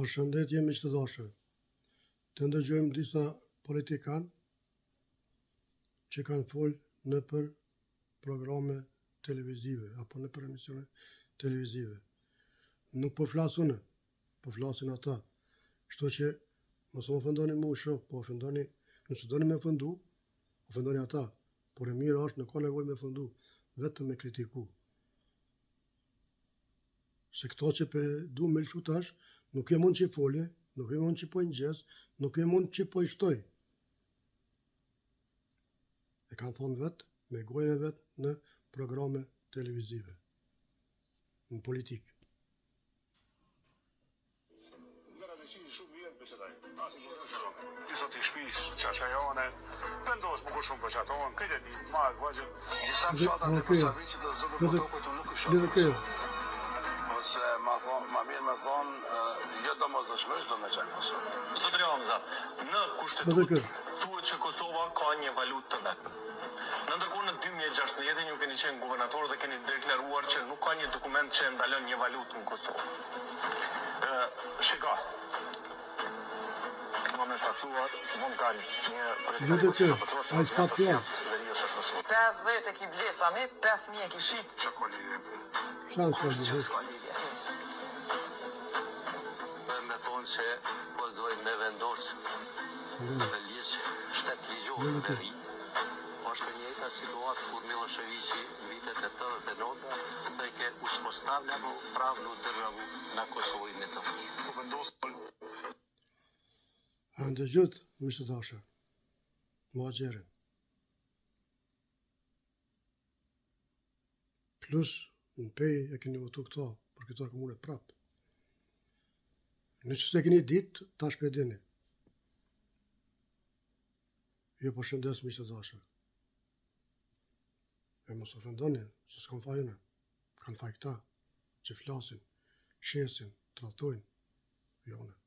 Përshëndetje miq të dashur. Të ndëgjojmë disa politikanë që kanë folë në për programe televizive apo në për emisione televizive. Nuk po flas unë, po flasin ata. Kështu që mos më ofendoni mua shok, po ofendoni, nëse doni me ofendu, ofendoni ata. Por e mirë është, nuk ka nevojë me ofendu, vetëm me kritiku. Se këto që pe du me lëshu tash, nuk e mund që i folje, nuk e mund që po i njës, nuk e mund që po i shtoj. E kanë thonë vetë, me gojën e vetë në programe televizive, në politikë. Shumë vjetë bisedajt. Disa t'i shpis qaqajane, vendos më shumë për qatohen, këtë e një majtë, vajgjën. Disa fshatat e Kosovicit dhe zëbër për tokët të nuk është ose ma mirë me thonë, jo do mos dëshmërish do me qenë Kosovë. Zotri Hamza, në kushtetutë thuhet që Kosova ka një valutë të vetë. Në ndërkohë në 2016 ju keni qenë guvernator dhe keni deklaruar që nuk ka një dokument që ndalon një valutë në Kosovë. Shika, më me saktuar, mund ka një politikë a i s'pat flas. 50 e ki blesami, 5.000 e ki shqit. Që ko lidhje? Që s'ka lidhje. Me thonë që po dojmë me vendosë në ligjë shtetë ligjore në ri. Është njëjta situatë kur Miloševići vitet e 89 theke uspostavljamo pravnu državu na Kosovu i Metohiji. Po vendosë Ndëgjut, miq të dashur, muhaxherën. Plus, në pej e keni votu këto, për këto komunet prapë. Nëse se keni ditë, tash pe dini. Ju përshëndes miq të dashur. E mos ofendoni, se s'kam faj unë. Kanë faj këta, që flasin, shesin, tratojnë, jo unë.